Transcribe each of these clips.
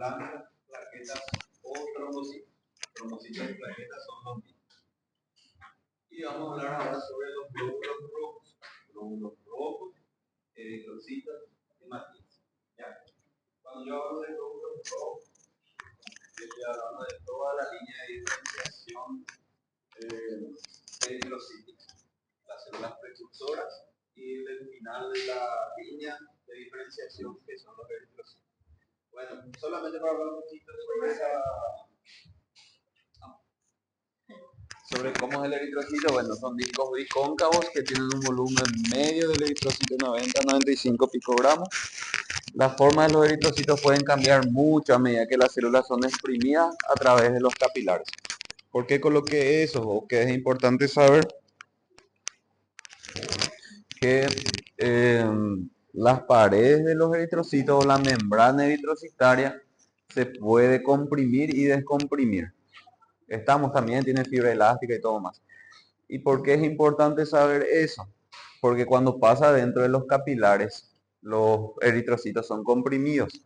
blancas, plaquetas o trombocitos. Trombocitos y plaquetas son los mismos. Y vamos a hablar ahora sobre los glóbulos rojos. Glóbulos rojos, eritrocitos y hematíes. ¿Ya? Cuando yo hablo de glóbulos rojos, estoy hablando de toda la línea de diferenciación eritrocítica, las células precursoras y el final de la línea de diferenciación que son los eritrocitos. Bueno, solamente para hablar un poquito sobre cómo es el eritrocito. Bueno, son discos bicóncavos que tienen un volumen medio del eritrocito 90-95 picogramos. Las formas de los eritrocitos pueden cambiar mucho a medida que las células son exprimidas a través de los capilares. ¿Por qué coloqué eso? O que es importante saber que las paredes de los eritrocitos o la membrana eritrocitaria se puede comprimir y descomprimir. También tiene fibra elástica y todo más. ¿Y por qué es importante saber eso? Porque cuando pasa dentro de los capilares, los eritrocitos son comprimidos.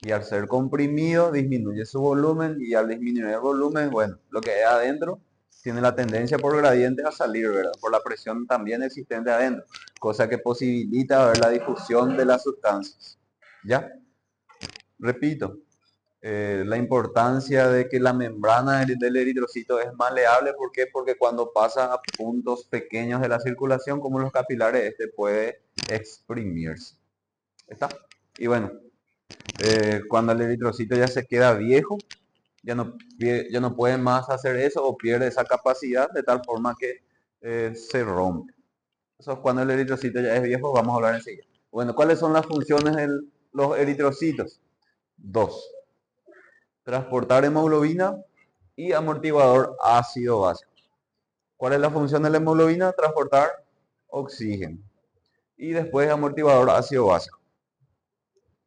Y al ser comprimidos disminuye su volumen, y al disminuir el volumen, bueno, lo que hay adentro tiene la tendencia por gradiente a salir, ¿verdad? Por la presión también existente adentro, cosa que posibilita ver la difusión de las sustancias. ¿Ya? Repito, la importancia de que la membrana del eritrocito es maleable. ¿Por qué? Porque cuando pasa a puntos pequeños de la circulación, como los capilares, este puede exprimirse. ¿Está? Y bueno, cuando el eritrocito ya se queda viejo, ya no puede más hacer eso o pierde esa capacidad de tal forma que se rompe. Eso es cuando el eritrocito ya es viejo, vamos a hablar enseguida. Bueno, ¿cuáles son las funciones de los eritrocitos? Dos: transportar hemoglobina y amortiguador ácido básico. ¿Cuál es la función de la hemoglobina? Transportar oxígeno. Y después amortiguador ácido básico.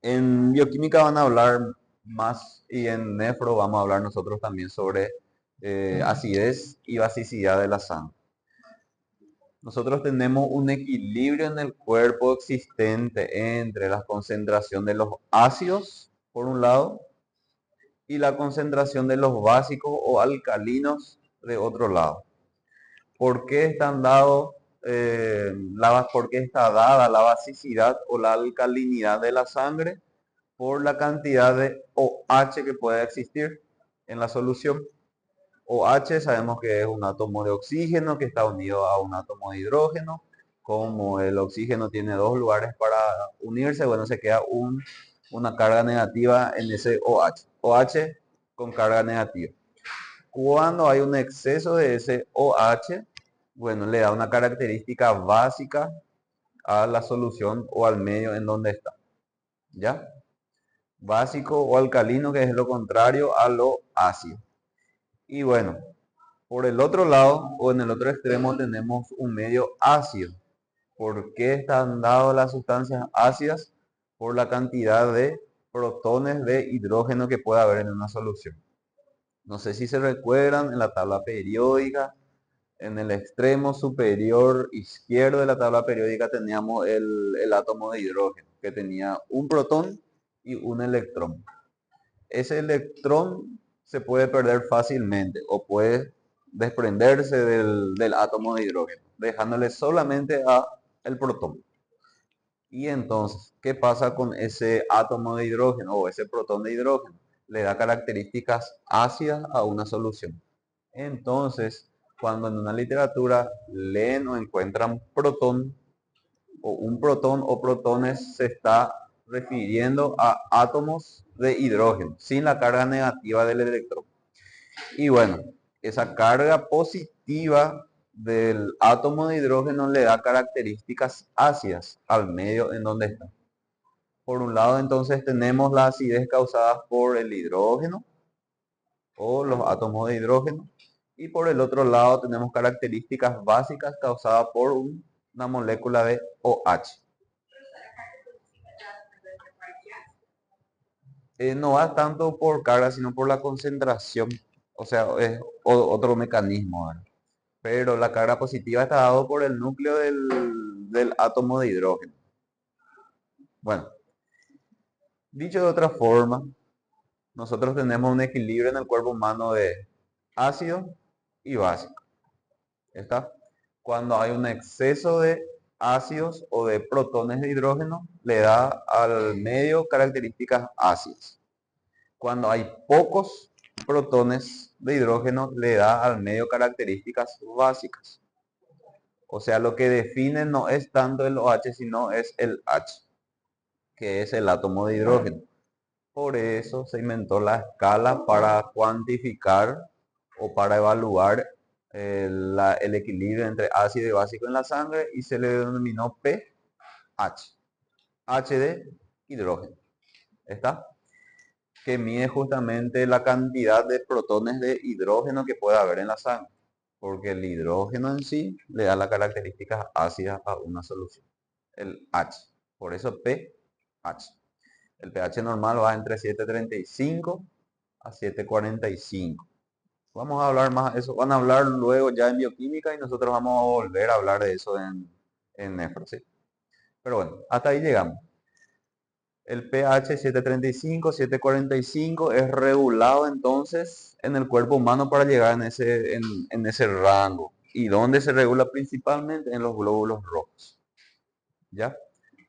En bioquímica van a hablar más, y en nefro vamos a hablar nosotros también sobre acidez y basicidad de la sangre. Nosotros tenemos un equilibrio en el cuerpo existente entre la concentración de los ácidos, por un lado, y la concentración de los básicos o alcalinos, de otro lado. ¿Por qué por qué está dada la basicidad o la alcalinidad de la sangre? Por la cantidad de OH que puede existir en la solución. OH sabemos que es un átomo de oxígeno que está unido a un átomo de hidrógeno. Como el oxígeno tiene dos lugares para unirse, bueno, se queda una carga negativa en ese OH. OH con carga negativa. Cuando hay un exceso de ese OH, bueno, le da una característica básica a la solución o al medio en donde está. ¿Ya? Básico o alcalino, que es lo contrario a lo ácido. Y bueno, por el otro lado o en el otro extremo tenemos un medio ácido. ¿Por qué están dadas las sustancias ácidas? Por la cantidad de protones de hidrógeno que puede haber en una solución. No sé si se recuerdan, en la tabla periódica, en el extremo superior izquierdo de la tabla periódica teníamos el átomo de hidrógeno, que tenía un protón y un electrón. Ese electrón se puede perder fácilmente o puede desprenderse del átomo de hidrógeno, dejándole solamente el protón. Y entonces, ¿qué pasa con ese átomo de hidrógeno o ese protón de hidrógeno? Le da características ácidas a una solución. Entonces, cuando en una literatura leen o encuentran protón o un protón o protones, se está refiriendo a átomos de hidrógeno sin la carga negativa del electrón. Y bueno, esa carga positiva del átomo de hidrógeno le da características ácidas al medio en donde está. Por un lado, entonces, tenemos la acidez causada por el hidrógeno o los átomos de hidrógeno. Y por el otro lado tenemos características básicas causadas por una molécula de OH. No va tanto por carga, sino por la concentración. O sea, es otro mecanismo, ¿verdad? Pero la carga positiva está dado por el núcleo del átomo de hidrógeno. Bueno, dicho de otra forma, nosotros tenemos un equilibrio en el cuerpo humano de ácido y básico. ¿Está? Cuando hay un exceso de ácidos o de protones de hidrógeno, le da al medio características ácidas. Cuando hay pocos protones de hidrógeno, le da al medio características básicas. O sea, lo que define no es tanto el OH, sino es el H, que es el átomo de hidrógeno. Por eso se inventó la escala para cuantificar o para evaluar el equilibrio entre ácido y básico en la sangre y se le denominó pH, H de hidrógeno. ¿Está? Que mide justamente la cantidad de protones de hidrógeno que puede haber en la sangre, porque el hidrógeno en sí le da las características ácidas a una solución, el H. Por eso pH. El pH normal va entre 7,35 a 7,45. Vamos a hablar más de eso, van a hablar luego ya en bioquímica y nosotros vamos a volver a hablar de eso en nefro, ¿sí? Pero bueno, hasta ahí llegamos. El pH 7,35, 7,45 es regulado entonces en el cuerpo humano para llegar en ese rango. ¿Y dónde se regula principalmente? En los glóbulos rojos. ¿Ya?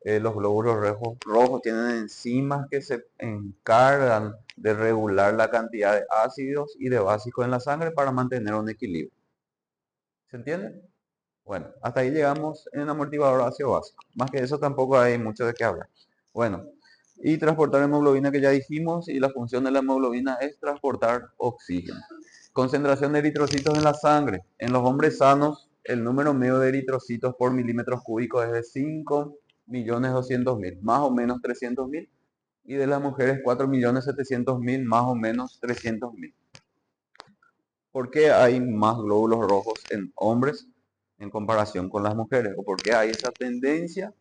Los glóbulos rojos tienen enzimas que se encargan de regular la cantidad de ácidos y de básicos en la sangre para mantener un equilibrio. ¿Se entiende? Bueno, hasta ahí llegamos en el amortiguador ácido básico. Más que eso tampoco hay mucho de qué hablar. Bueno, y transportar hemoglobina que ya dijimos, y la función de la hemoglobina es transportar oxígeno. Concentración de eritrocitos en la sangre. En los hombres sanos, el número medio de eritrocitos por milímetros cúbicos es de 5.200.000, más o menos 300.000. Y de las mujeres 4.700.000, más o menos 300.000. ¿Por qué hay más glóbulos rojos en hombres en comparación con las mujeres? ¿O por qué hay esa tendencia?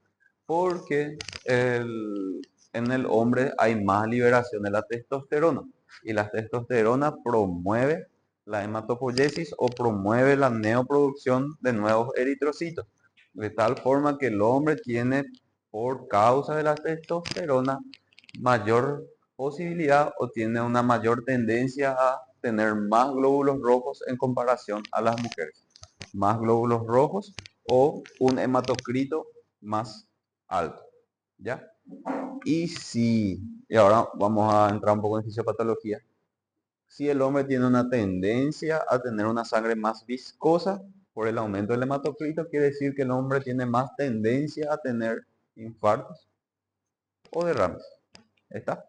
Porque en el hombre hay más liberación de la testosterona. Y la testosterona promueve la hematopoiesis o promueve la neoproducción de nuevos eritrocitos. De tal forma que el hombre tiene, por causa de la testosterona, mayor posibilidad o tiene una mayor tendencia a tener más glóbulos rojos en comparación a las mujeres. Más glóbulos rojos o un hematocrito más alto. ¿Ya? Y ahora vamos a entrar un poco en fisiopatología. Si el hombre tiene una tendencia a tener una sangre más viscosa por el aumento del hematocrito, quiere decir que el hombre tiene más tendencia a tener infartos o derrames. ¿Está?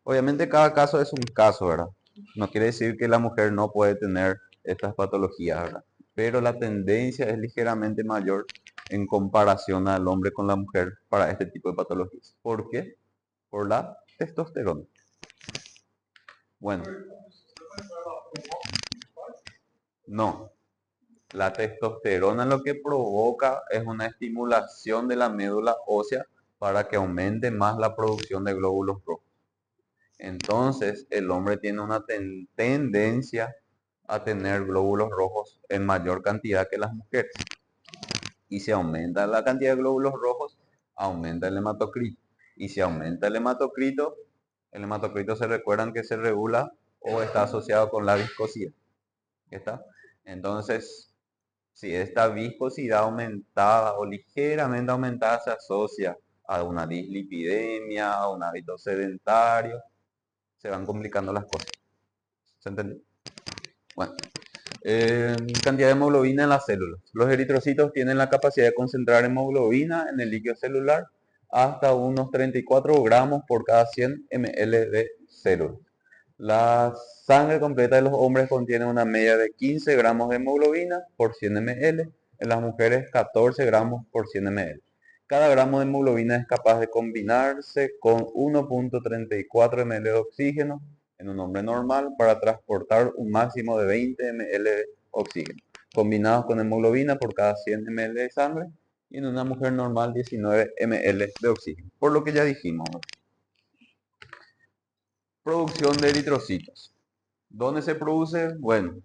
Obviamente cada caso es un caso, ¿verdad? No quiere decir que la mujer no puede tener estas patologías, ¿verdad? Pero la tendencia es ligeramente mayor en comparación al hombre con la mujer para este tipo de patologías. ¿Por qué? Por la testosterona. Bueno, no. La testosterona lo que provoca es una estimulación de la médula ósea para que aumente más la producción de glóbulos rojos. Entonces, el hombre tiene una tendencia a tener glóbulos rojos en mayor cantidad que las mujeres. Y si aumenta la cantidad de glóbulos rojos, aumenta el hematocrito. Y si aumenta el hematocrito se recuerdan que se regula o está asociado con la viscosidad. ¿Está? Entonces, si esta viscosidad aumentada o ligeramente aumentada se asocia a una dislipidemia, a un hábito sedentario, se van complicando las cosas. ¿Se entendió? Bueno, cantidad de hemoglobina en las células. Los eritrocitos tienen la capacidad de concentrar hemoglobina en el líquido celular hasta unos 34 gramos por cada 100 ml de célula. La sangre completa de los hombres contiene una media de 15 gramos de hemoglobina por 100 ml, en las mujeres 14 gramos por 100 ml. Cada gramo de hemoglobina es capaz de combinarse con 1,34 ml de oxígeno en un hombre normal para transportar un máximo de 20 ml de oxígeno, combinados con hemoglobina por cada 100 ml de sangre, y en una mujer normal 19 ml de oxígeno. Por lo que ya dijimos, producción de eritrocitos. ¿Dónde se produce? Bueno,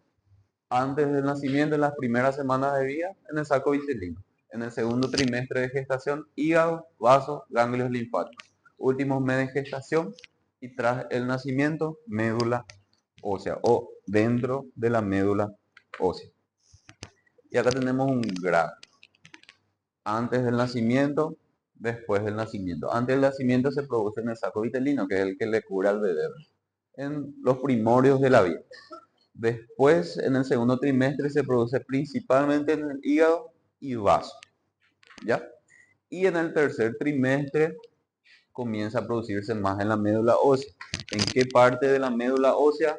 antes del nacimiento, en las primeras semanas de vida, en el saco vitelino. En el segundo trimestre de gestación, hígado, vasos, ganglios linfáticos. Últimos meses de gestación, y tras el nacimiento, médula ósea o dentro de la médula ósea. Y acá tenemos un gráfico. Antes del nacimiento, después del nacimiento. Antes del nacimiento se produce en el saco vitelino, que es el que le cubre al bebé, en los primorios de la vida. Después, en el segundo trimestre, se produce principalmente en el hígado y vaso, ¿ya? Y en el tercer trimestre comienza a producirse más en la médula ósea. ¿En qué parte de la médula ósea?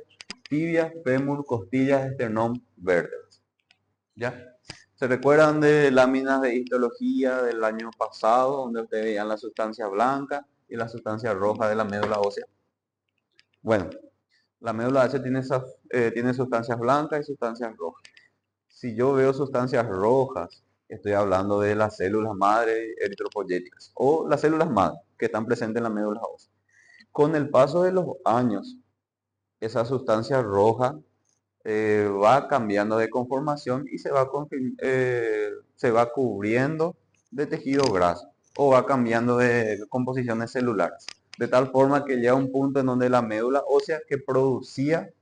Tibia, fémur, costillas, esternón, vértebras, ¿ya? ¿Se recuerdan de láminas de histología del año pasado, donde ustedes veían la sustancia blanca y la sustancia roja de la médula ósea? Bueno, la médula ósea tiene sustancias blancas y sustancias rojas. Si yo veo sustancias rojas, estoy hablando de las células madre eritropoyéticas o las células madre que están presentes en la médula ósea. Con el paso de los años, esa sustancia roja va cambiando de conformación y se va cubriendo de tejido graso o va cambiando de composiciones celulares. De tal forma que llega un punto en donde la médula ósea que producía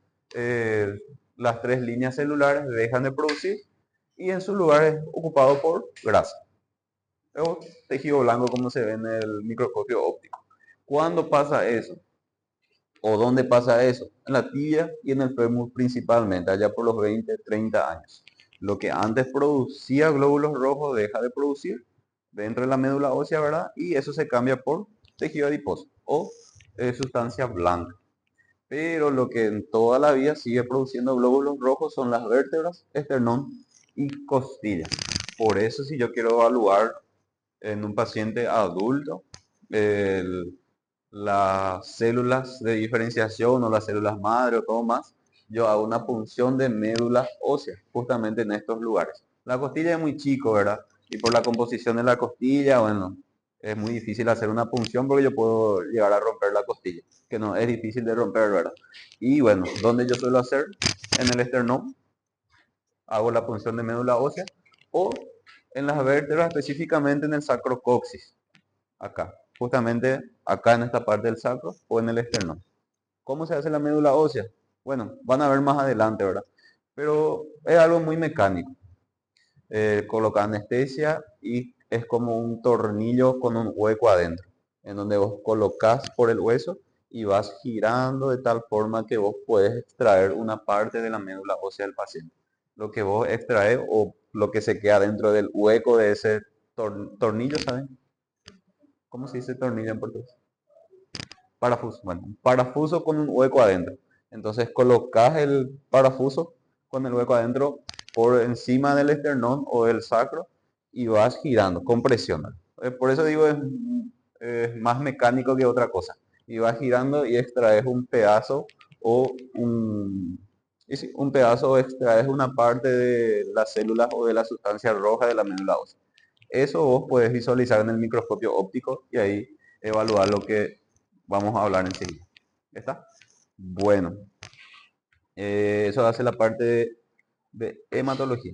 las tres líneas celulares dejan de producir y en su lugar es ocupado por grasa o tejido blanco como se ve en el microscopio óptico. ¿Cuándo pasa eso? ¿O dónde pasa eso? En la tibia y en el fémur principalmente, allá por los 20, 30 años. Lo que antes producía glóbulos rojos deja de producir dentro de la médula ósea, ¿verdad? Y eso se cambia por tejido adiposo o sustancia blanca. Pero lo que en toda la vida sigue produciendo glóbulos rojos son las vértebras, esternón y costillas. Por eso si yo quiero evaluar en un paciente adulto las células de diferenciación o las células madre o todo más, yo hago una punción de médula ósea justamente en estos lugares. La costilla es muy chico, ¿verdad? Y por la composición de la costilla, bueno, es muy difícil hacer una punción porque yo puedo llegar a romper la costilla, que no es difícil de romper, ¿verdad? Y bueno, ¿dónde yo suelo hacer? En el esternón, hago la punción de médula ósea o en las vértebras, específicamente en el sacrocoxis, acá, justamente acá en esta parte del sacro o en el esternón. ¿Cómo se hace la médula ósea? Bueno, van a ver más adelante, ¿verdad? Pero es algo muy mecánico. Coloca anestesia y es como un tornillo con un hueco adentro, en donde vos colocas por el hueso y vas girando de tal forma que vos puedes extraer una parte de la médula ósea del paciente. Lo que vos extraes o lo que se queda dentro del hueco de ese tornillo, ¿saben? ¿Cómo se dice tornillo en portugués? Parafuso. Bueno, un parafuso con un hueco adentro. Entonces colocas el parafuso con el hueco adentro por encima del esternón o del sacro y vas girando con presión. Por eso digo es más mecánico que otra cosa. Y vas girando y extraes un pedazo o un pedazo o extraes una parte de las células o de la sustancia roja de la médula ósea. Eso vos puedes visualizar en el microscopio óptico y ahí evaluar lo que vamos a hablar enseguida. ¿Está? Bueno, eso hace la parte de hematología.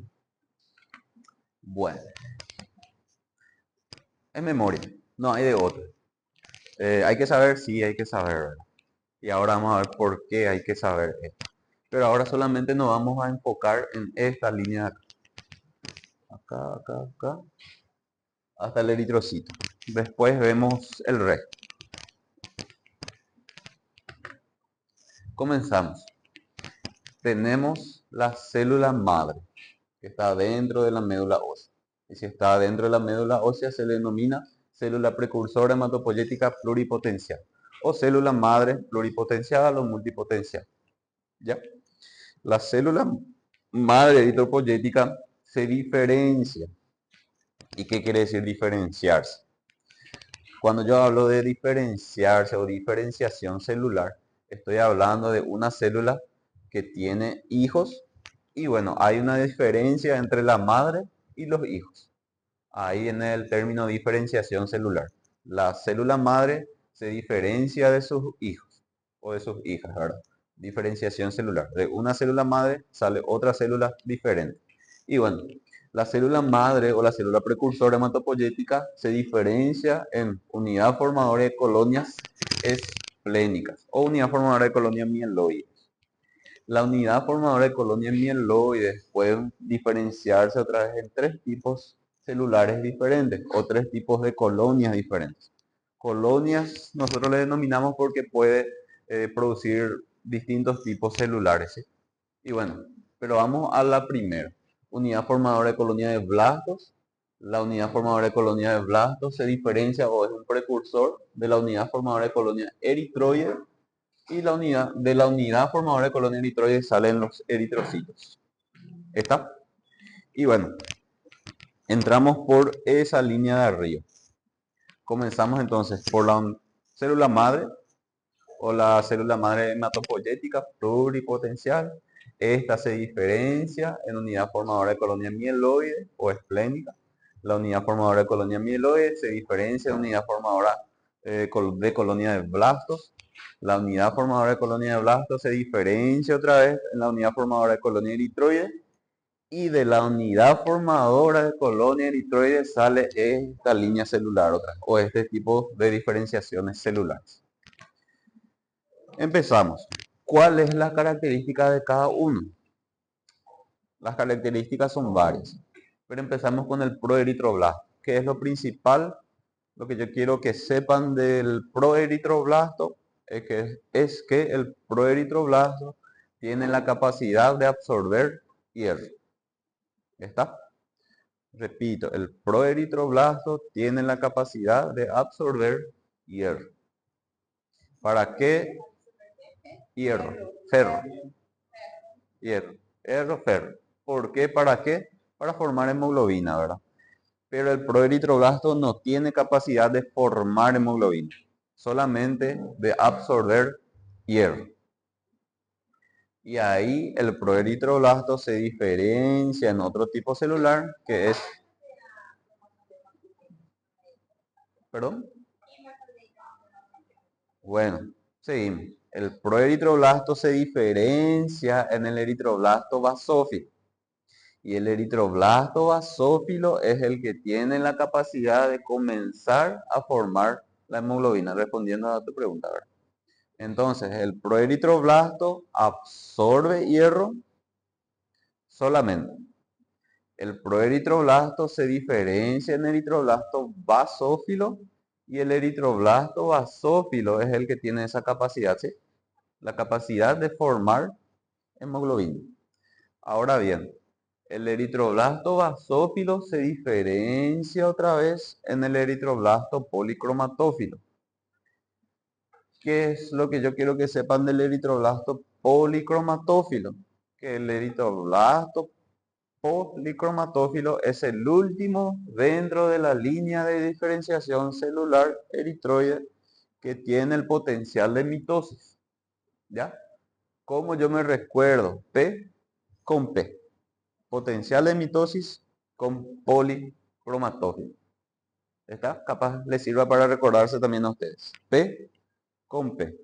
Bueno, en memoria, no hay de otro. Hay que saber, sí, hay que saber, ¿verdad? Y ahora vamos a ver por qué hay que saber esto. Pero ahora solamente nos vamos a enfocar en esta línea de acá. Acá, acá, acá. Hasta el eritrocito. Después vemos el resto. Comenzamos. Tenemos la célula madre, que está dentro de la médula ósea. Y si está dentro de la médula ósea se le denomina célula precursora hematopoyética pluripotencial o célula madre pluripotencial o multipotencial. ¿Ya? La célula madre eritropoyética se diferencia. ¿Y qué quiere decir diferenciarse? Cuando yo hablo de diferenciarse o diferenciación celular, estoy hablando de una célula que tiene hijos y bueno, hay una diferencia entre la madre y los hijos. Ahí viene el término diferenciación celular. La célula madre se diferencia de sus hijos o de sus hijas, ¿verdad? Diferenciación celular. De una célula madre sale otra célula diferente. Y bueno, la célula madre o la célula precursora hematopoyética se diferencia en unidad formadora de colonias, es esplénicas o unidad formadora de colonias mieloides. La unidad formadora de colonias mieloides puede diferenciarse otra vez en tres tipos celulares diferentes o tres tipos de colonias diferentes. Colonias nosotros le denominamos porque puede producir distintos tipos celulares, ¿sí? Y bueno, pero vamos a la primera. Unidad formadora de colonia de blastos. La unidad formadora de colonia de blastos se diferencia o es un precursor de la unidad formadora de colonia eritroide. Y de la unidad formadora de colonia eritroide salen los eritrocitos. ¿Está? Y bueno, entramos por esa línea de arriba. Comenzamos entonces por la célula madre o la célula madre hematopoyética pluripotencial. Esta se diferencia en unidad formadora de colonia mieloide o esplénica. La unidad formadora de colonia mieloide se diferencia en unidad formadora de colonia de blastos. La unidad formadora de colonia de blastos se diferencia otra vez en la unidad formadora de colonia eritroide. Y de la unidad formadora de colonia eritroide sale esta línea celular otra vez, o este tipo de diferenciaciones celulares. Empezamos. ¿Cuál es la característica de cada uno? Las características son varias, pero empezamos con el proeritroblasto. ¿Qué es lo principal? Lo que yo quiero que sepan del proeritroblasto es que el proeritroblasto tiene la capacidad de absorber hierro. ¿Está? Repito, el proeritroblasto tiene la capacidad de absorber hierro. ¿Para qué? Hierro, ferro. Hierro, ferro. ¿Por qué? ¿Para qué? Para formar hemoglobina, ¿verdad? Pero el proeritroblasto no tiene capacidad de formar hemoglobina, solamente de absorber hierro. Y ahí el proeritroblasto se diferencia en otro tipo celular que es... ¿Perdón? Bueno, seguimos. El proeritroblasto se diferencia en el eritroblasto basófilo. Y el eritroblasto basófilo es el que tiene la capacidad de comenzar a formar la hemoglobina, respondiendo a tu pregunta, ¿verdad? Entonces, el proeritroblasto absorbe hierro solamente. El proeritroblasto se diferencia en eritroblasto basófilo y el eritroblasto basófilo es el que tiene esa capacidad, ¿sí? La capacidad de formar hemoglobina. Ahora bien, el eritroblasto basófilo se diferencia otra vez en el eritroblasto policromatófilo. ¿Qué es lo que yo quiero que sepan del eritroblasto policromatófilo? Que el eritroblasto policromatófilo es el último dentro de la línea de diferenciación celular eritroide que tiene el potencial de mitosis. ¿Ya? Como yo me recuerdo, P con P. Potencial de mitosis con policromatófilo. ¿Está? Capaz les sirva para recordarse también a ustedes. P con P.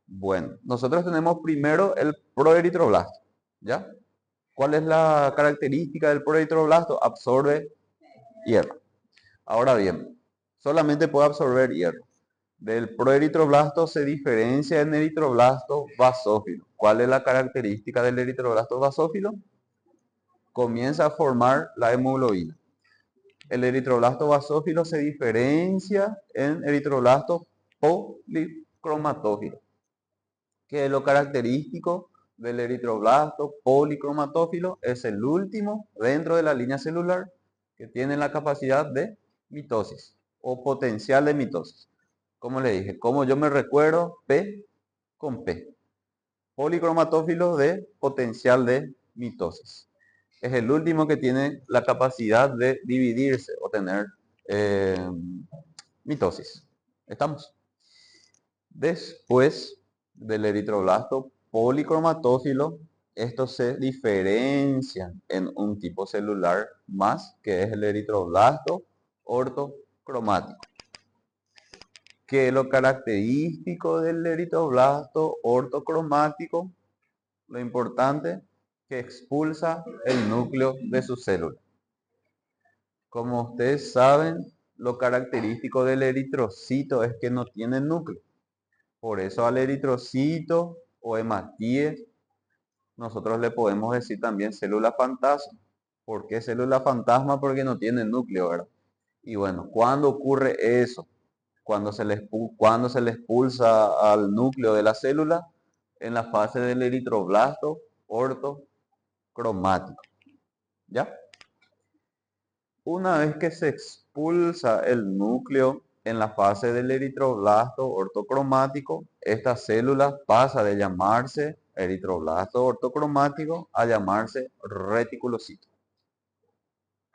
Bueno, nosotros tenemos primero el proeritroblasto. ¿Ya? ¿Cuál es la característica del proeritroblasto? Absorbe hierro. Ahora bien, solamente puede absorber hierro. Del proeritroblasto se diferencia en eritroblasto basófilo. ¿Cuál es la característica del eritroblasto basófilo? Comienza a formar la hemoglobina. El eritroblasto basófilo se diferencia en eritroblasto policromatófilo. ¿Qué es lo característico del eritroblasto policromatófilo? Es el último dentro de la línea celular que tiene la capacidad de mitosis o potencial de mitosis. Como le dije, como yo me recuerdo, P con P. Policromatófilo de potencial de mitosis. Es el último que tiene la capacidad de dividirse o tener mitosis. ¿Estamos? Después del eritroblasto policromatófilo, estos se diferencian en un tipo celular más, que es el eritroblasto ortocromático. ¿Qué es lo característico del eritroblasto ortocromático? Lo importante, que expulsa el núcleo de su célula. Como ustedes saben, lo característico del eritrocito es que no tiene núcleo. Por eso al eritrocito o hematíes nosotros le podemos decir también célula fantasma. ¿Por qué célula fantasma? Porque no tiene núcleo, ¿verdad? Y bueno, ¿cuándo ocurre eso? Cuando se le expulsa al núcleo de la célula en la fase del eritroblasto ortocromático. ¿Ya? Una vez que se expulsa el núcleo en la fase del eritroblasto ortocromático, esta célula pasa de llamarse eritroblasto ortocromático a llamarse reticulocito.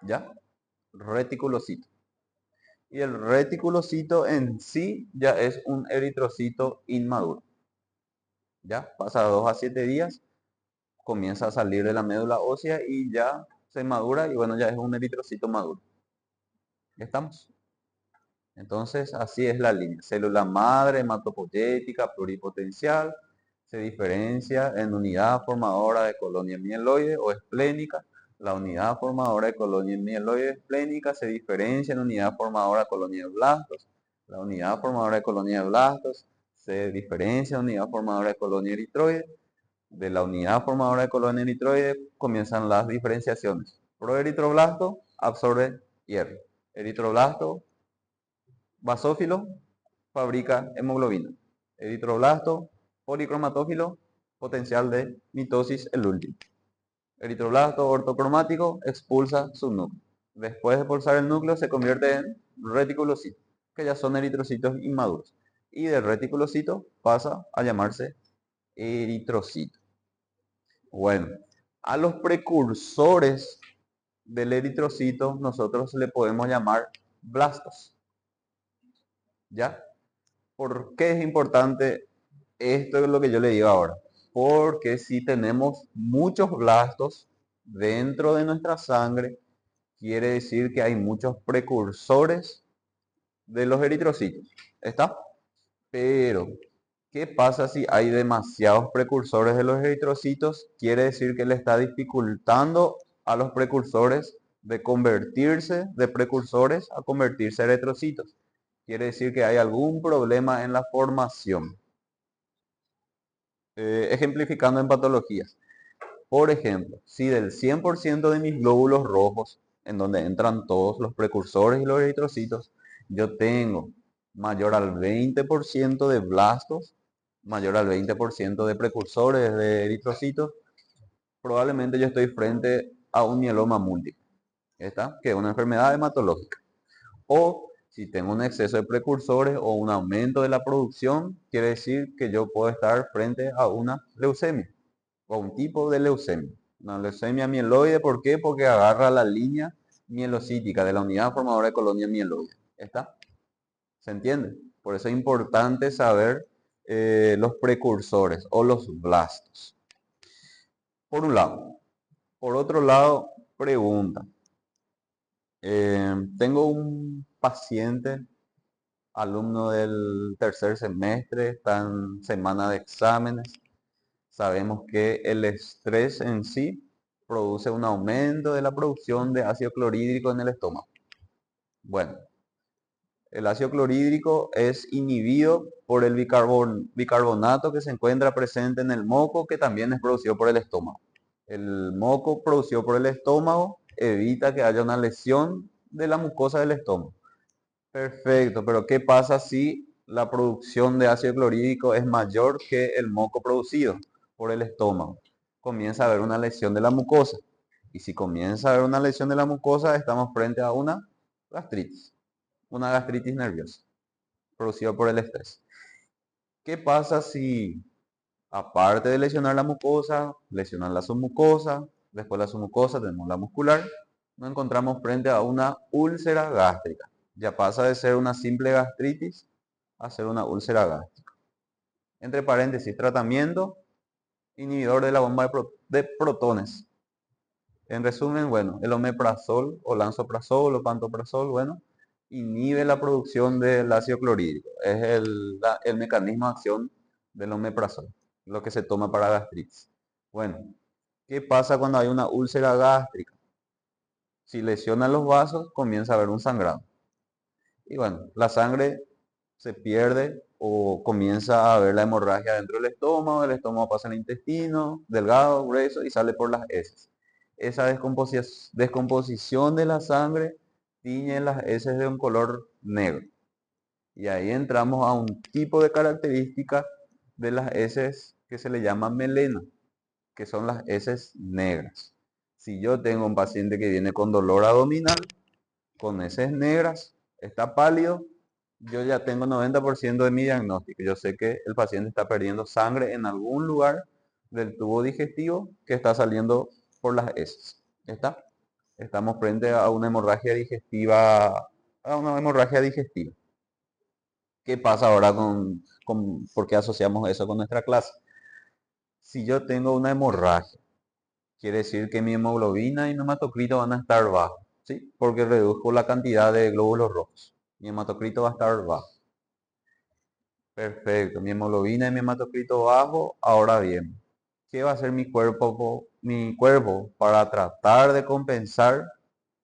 ¿Ya? Reticulocito. Y el reticulocito en sí ya es un eritrocito inmaduro. Ya pasa 2 a 7 días, comienza a salir de la médula ósea y ya se madura y bueno, ya es un eritrocito maduro. ¿Ya estamos? Entonces, así es la línea. Célula madre, hematopoyética, pluripotencial, se diferencia en unidad formadora de colonia mieloide o esplénica. La unidad formadora de colonia mieloide esplénica se diferencia en unidad formadora de colonia de blastos. La unidad formadora de colonia de blastos se diferencia en unidad formadora de colonia eritroide. De la unidad formadora de colonia eritroide comienzan las diferenciaciones. Proeritroblasto absorbe hierro. Eritroblasto basófilo fabrica hemoglobina. Eritroblasto policromatófilo, potencial de mitosis el último. Eritroblasto ortocromático expulsa su núcleo. Después de expulsar el núcleo se convierte en reticulocitos, que ya son eritrocitos inmaduros. Y de reticulocito pasa a llamarse eritrocito. Bueno, a los precursores del eritrocito nosotros le podemos llamar blastos. ¿Ya? ¿Por qué es importante esto? Es lo que yo le digo ahora. Porque si tenemos muchos blastos dentro de nuestra sangre, quiere decir que hay muchos precursores de los eritrocitos. ¿Está? Pero, ¿qué pasa si hay demasiados precursores de los eritrocitos? Quiere decir que le está dificultando a los precursores de convertirse de precursores a convertirse en eritrocitos. Quiere decir que hay algún problema en la formación. Ejemplificando en patologías. Por ejemplo, si del 100% de mis glóbulos rojos, en donde entran todos los precursores y los eritrocitos, yo tengo mayor al 20% de blastos, mayor al 20% de precursores de eritrocitos, probablemente yo estoy frente a un mieloma múltiple, ¿está? Que es una enfermedad hematológica. O si tengo un exceso de precursores o un aumento de la producción, quiere decir que yo puedo estar frente a una leucemia o un tipo de leucemia. Una leucemia mieloide, ¿por qué? Porque agarra la línea mielocítica de la unidad formadora de colonia mieloide. ¿Está? ¿Se entiende? Por eso es importante saber los precursores o los blastos. Por un lado. Por otro lado, pregunta. Tengo un paciente, alumno del tercer semestre, está en semana de exámenes. Sabemos que el estrés en sí produce un aumento de la producción de ácido clorhídrico en el estómago. Bueno, el ácido clorhídrico es inhibido por el bicarbonato que se encuentra presente en el moco, que también es producido por el estómago. El moco producido por el estómago evita que haya una lesión de la mucosa del estómago. Perfecto, pero ¿qué pasa si la producción de ácido clorhídrico es mayor que el moco producido por el estómago? Comienza a haber una lesión de la mucosa. Y si comienza a haber una lesión de la mucosa, estamos frente a una gastritis nerviosa, producida por el estrés. ¿Qué pasa si, aparte de lesionar la mucosa, lesionar la submucosa, después la submucosa tenemos la muscular, nos encontramos frente a una úlcera gástrica? Ya pasa de ser una simple gastritis a ser una úlcera gástrica. Entre paréntesis, tratamiento inhibidor de la bomba de protones. En resumen, bueno, el omeprazol o lansoprazol o pantoprazol, bueno, inhibe la producción del ácido clorhídrico. Es el mecanismo de acción del omeprazol, lo que se toma para gastritis. Bueno, ¿qué pasa cuando hay una úlcera gástrica? Si lesiona los vasos, comienza a haber un sangrado. Y bueno, la sangre se pierde o comienza a haber la hemorragia dentro del estómago, el estómago pasa al intestino, delgado, grueso y sale por las heces. Esa descomposición de la sangre tiñe las heces de un color negro. Y ahí entramos a un tipo de característica de las heces que se le llama melena, que son las heces negras. Si yo tengo un paciente que viene con dolor abdominal, con heces negras, está pálido, yo ya tengo 90% de mi diagnóstico. Yo sé que el paciente está perdiendo sangre en algún lugar del tubo digestivo que está saliendo por las heces. ¿Está? Estamos frente a una hemorragia digestiva, ¿Qué pasa ahora por qué asociamos eso con nuestra clase? Si yo tengo una hemorragia, quiere decir que mi hemoglobina y mi hematocrito van a estar bajos, ¿sí? Porque reduzco la cantidad de glóbulos rojos. Mi hematocrito va a estar bajo. Perfecto, mi hemoglobina y mi hematocrito bajo. Ahora bien, ¿qué va a hacer mi cuerpo para tratar de compensar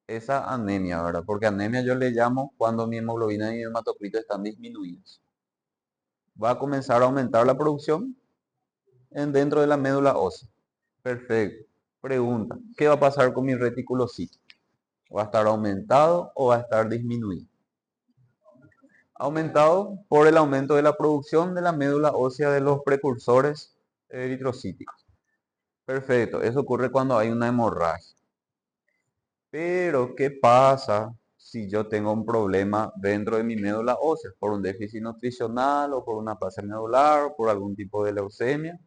esa anemia, verdad? Porque anemia yo le llamo cuando mi hemoglobina y mi hematocrito están disminuidos. Va a comenzar a aumentar la producción dentro de la médula ósea. Perfecto. Pregunta, ¿qué va a pasar con mi reticulocito? ¿Va a estar aumentado o va a estar disminuido? Aumentado por el aumento de la producción de la médula ósea de los precursores eritrocíticos. Perfecto, eso ocurre cuando hay una hemorragia. Pero, ¿qué pasa si yo tengo un problema dentro de mi médula ósea? Por un déficit nutricional o por una plasia medular o por algún tipo de leucemia.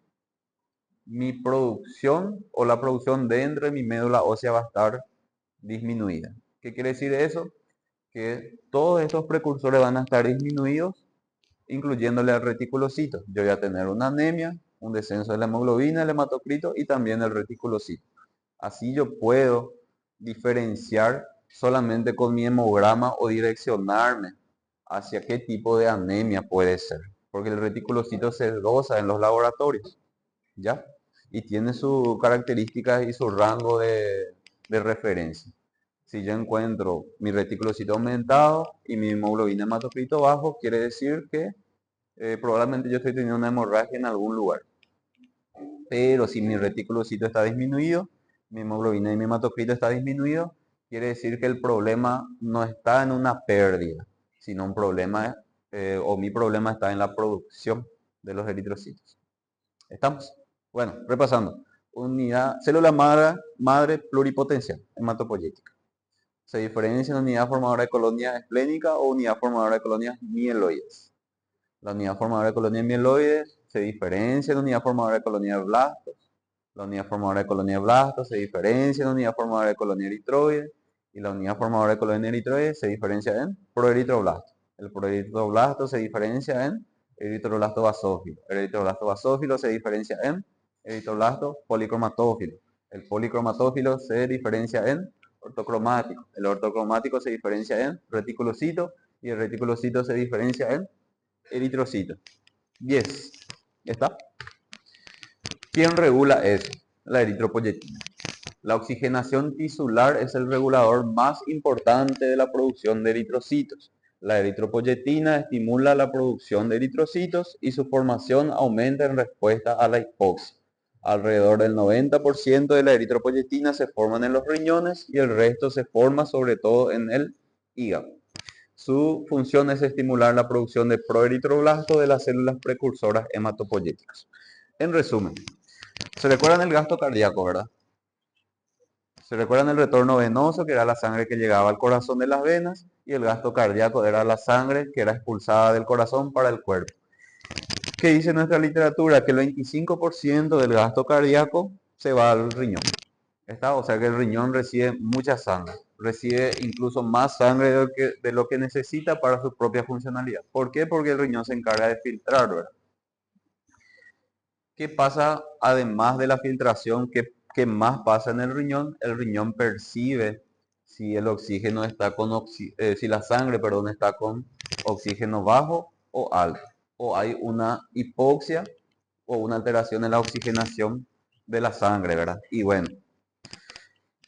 Mi producción o la producción dentro de mi médula ósea va a estar disminuida. ¿Qué quiere decir eso? Que todos estos precursores van a estar disminuidos, incluyéndole al reticulocito. Yo voy a tener una anemia, un descenso de la hemoglobina, el hematocrito y también el reticulocito. Así yo puedo diferenciar solamente con mi hemograma o direccionarme hacia qué tipo de anemia puede ser. Porque el reticulocito se goza en los laboratorios, ¿ya? Y tiene sus características y su rango de referencia. Si yo encuentro mi reticulocito aumentado y mi hemoglobina hematocrito bajo, quiere decir que probablemente yo estoy teniendo una hemorragia en algún lugar. Pero si mi reticulocito está disminuido, mi hemoglobina y mi hematocrito está disminuido, quiere decir que el problema no está en una pérdida, sino un problema, o mi problema está en la producción de los eritrocitos. ¿Estamos? Bueno, repasando. Célula madre pluripotencial, hematopoyética. Se diferencia en unidad formadora de colonias esplénicas o unidad formadora de colonias mieloides. La unidad formadora de colonias mieloides se diferencia en unidad formadora de colonias de blastos. La unidad formadora de colonias de blastos se diferencia en unidad formadora de colonia eritroide. Y la unidad formadora de colonia eritroide se diferencia en proeritroblasto. El proeritroblasto se diferencia en eritroblasto basófilo. El eritroblasto basófilo se diferencia en eritroblasto policromatófilo. El policromatófilo se diferencia en ortocromático. El ortocromático se diferencia en reticulocito y el reticulocito se diferencia en eritrocito. 10. ¿Está? ¿Quién regula eso? La eritropoyetina. La oxigenación tisular es el regulador más importante de la producción de eritrocitos. La eritropoyetina estimula la producción de eritrocitos y su formación aumenta en respuesta a la hipoxia. Alrededor del 90% de la eritropoyetina se forman en los riñones y el resto se forma sobre todo en el hígado. Su función es estimular la producción de proeritroblastos de las células precursoras hematopoyéticas. En resumen, ¿se recuerdan el gasto cardíaco, verdad? ¿Se recuerdan el retorno venoso, que era la sangre que llegaba al corazón de las venas? Y el gasto cardíaco era la sangre que era expulsada del corazón para el cuerpo. ¿Qué dice nuestra literatura? Que el 25% del gasto cardíaco se va al riñón. O sea que el riñón recibe mucha sangre. Recibe incluso más sangre de lo que necesita para su propia funcionalidad. ¿Por qué? Porque el riñón se encarga de filtrar, ¿verdad? ¿Qué pasa además de la filtración? ¿Qué más pasa en el riñón? El riñón percibe si el oxígeno está si la sangre, perdón, está con oxígeno bajo o alto. O hay una hipoxia o una alteración en la oxigenación de la sangre, ¿verdad? Y bueno,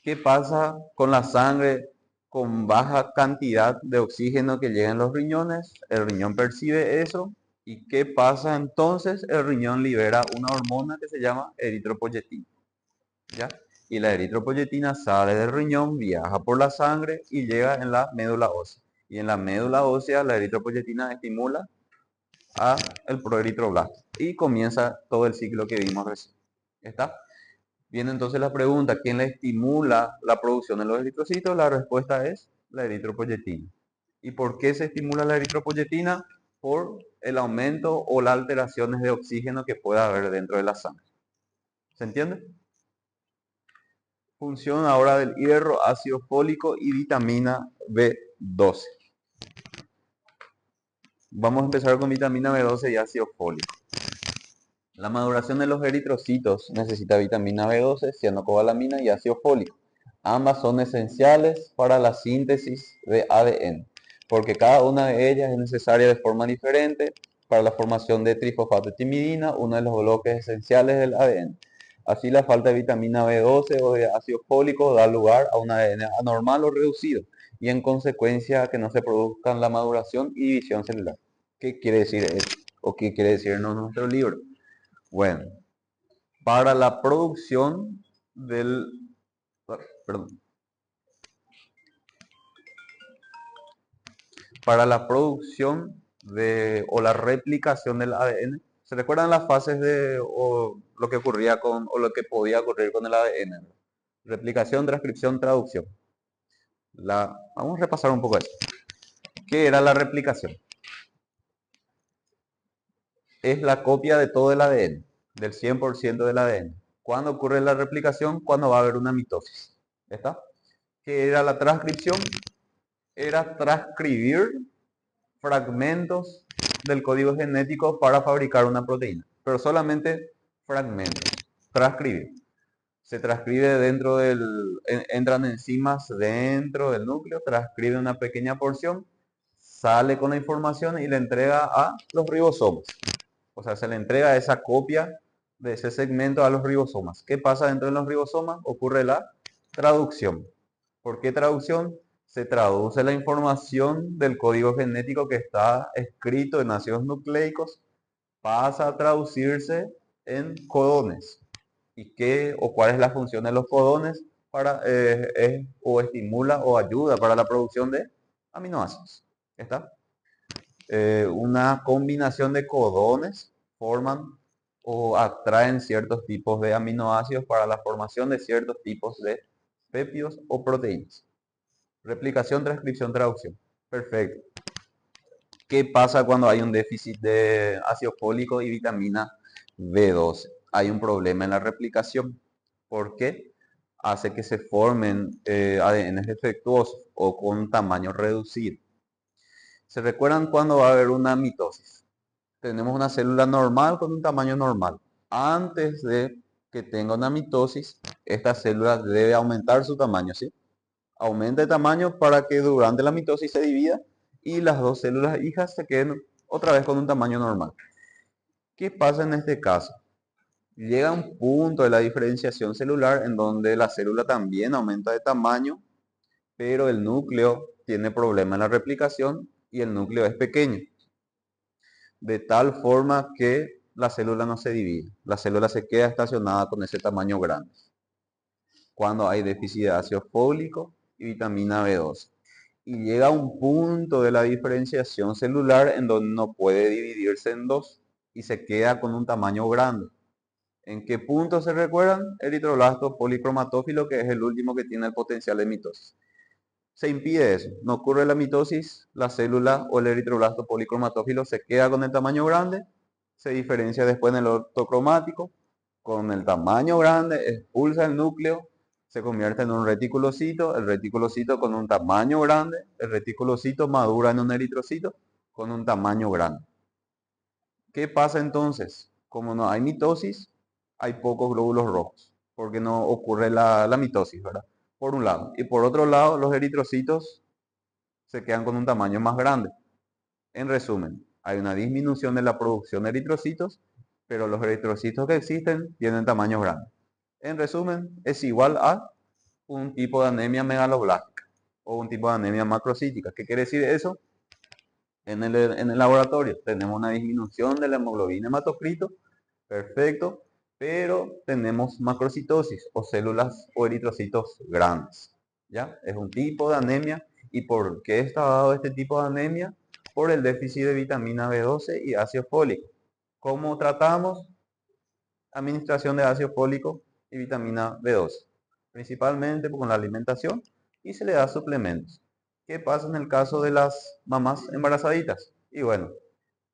¿qué pasa con la sangre con baja cantidad de oxígeno que llega en los riñones? El riñón percibe eso ¿Y qué pasa entonces? El riñón libera una hormona que se llama eritropoyetina, ¿ya? Y la eritropoyetina sale del riñón, viaja por la sangre y llega en la médula ósea. Y en la médula ósea la eritropoyetina estimula a el proeritroblasto y comienza todo el ciclo que vimos recién. ¿Está? Viene entonces la pregunta, ¿quién le estimula la producción de los eritrocitos? La respuesta es la eritropoyetina. ¿Y por qué se estimula la eritropoyetina? Por el aumento o las alteraciones de oxígeno que pueda haber dentro de la sangre. ¿Se entiende? Función ahora del hierro, ácido fólico y vitamina B12. Vamos a empezar con vitamina B12 y ácido fólico. La maduración de los eritrocitos necesita vitamina B12, cianocobalamina y ácido fólico. Ambas son esenciales para la síntesis de ADN, porque cada una de ellas es necesaria de forma diferente para la formación de trifosfato-timidina, uno de los bloques esenciales del ADN. Así, la falta de vitamina B12 o de ácido fólico da lugar a un ADN anormal o reducido y en consecuencia que no se produzcan la maduración y división celular. ¿Qué quiere decir esto? ¿O qué quiere decirnos nuestro libro? Bueno, para la producción del, perdón, para la producción de, o la replicación del ADN, ¿se recuerdan las fases de, o lo que ocurría con, o lo que podía ocurrir con el ADN? Replicación, transcripción, traducción. Vamos a repasar un poco eso. ¿Qué era la replicación? Es la copia de todo el ADN, del 100% del ADN. ¿Cuándo ocurre la replicación? Cuando va a haber una mitosis. ¿Está? ¿Qué era la transcripción? Era transcribir fragmentos del código genético para fabricar una proteína, pero solamente fragmentos. Transcribir. Se transcribe dentro entran enzimas dentro del núcleo, transcribe una pequeña porción, sale con la información y le entrega a los ribosomas. O sea, se le entrega esa copia de ese segmento a los ribosomas. ¿Qué pasa dentro de los ribosomas? Ocurre la traducción. ¿Por qué traducción? Se traduce la información del código genético que está escrito en ácidos nucleicos, pasa a traducirse en codones. ¿Y qué o cuál es la función de los codones? Para, o estimula o ayuda para la producción de aminoácidos. ¿Está? Una combinación de codones forman o atraen ciertos tipos de aminoácidos para la formación de ciertos tipos de péptidos o proteínas. Replicación, transcripción, traducción. Perfecto. ¿Qué pasa cuando hay un déficit de ácido fólico y vitamina B12? Hay un problema en la replicación. ¿Por qué? Hace que se formen ADN defectuosos o con tamaño reducido. ¿Se recuerdan cuando va a haber una mitosis? Tenemos una célula normal con un tamaño normal. Antes de que tenga una mitosis, esta célula debe aumentar su tamaño, ¿sí? Aumenta de tamaño para que durante la mitosis se divida y las dos células hijas se queden otra vez con un tamaño normal. ¿Qué pasa en este caso? Llega un punto de la diferenciación celular en donde la célula también aumenta de tamaño, pero el núcleo tiene problema en la replicación y el núcleo es pequeño. De tal forma que la célula no se divide. La célula se queda estacionada con ese tamaño grande. Cuando hay déficit de ácido fólico y vitamina B12. Y llega a un punto de la diferenciación celular en donde no puede dividirse en dos y se queda con un tamaño grande. ¿En qué punto se recuerdan? Eritroblasto policromatófilo, que es el último que tiene el potencial de mitosis. Se impide eso, no ocurre la mitosis, la célula o el eritroblasto policromatófilo se queda con el tamaño grande, se diferencia después en el ortocromático, con el tamaño grande expulsa el núcleo, se convierte en un reticulocito, el reticulocito con un tamaño grande, el reticulocito madura en un eritrocito con un tamaño grande. ¿Qué pasa entonces? Como no hay mitosis, hay pocos glóbulos rojos, porque no ocurre la mitosis, ¿verdad? Por un lado. Y por otro lado, los eritrocitos se quedan con un tamaño más grande. En resumen, hay una disminución de la producción de eritrocitos, pero los eritrocitos que existen tienen tamaño grande. En resumen, es igual a un tipo de anemia megaloblástica o un tipo de anemia macrocítica. ¿Qué quiere decir eso? en el laboratorio. Tenemos una disminución de la hemoglobina hematocrito, perfecto, pero tenemos macrocitosis o células o eritrocitos grandes. ¿Ya? Es un tipo de anemia. ¿Y por qué está dado este tipo de anemia? Por el déficit de vitamina B12 y ácido fólico. ¿Cómo tratamos? Administración de ácido fólico y vitamina B12, principalmente con la alimentación, y se le da suplementos. ¿Qué pasa en el caso de las mamás embarazaditas? Y bueno,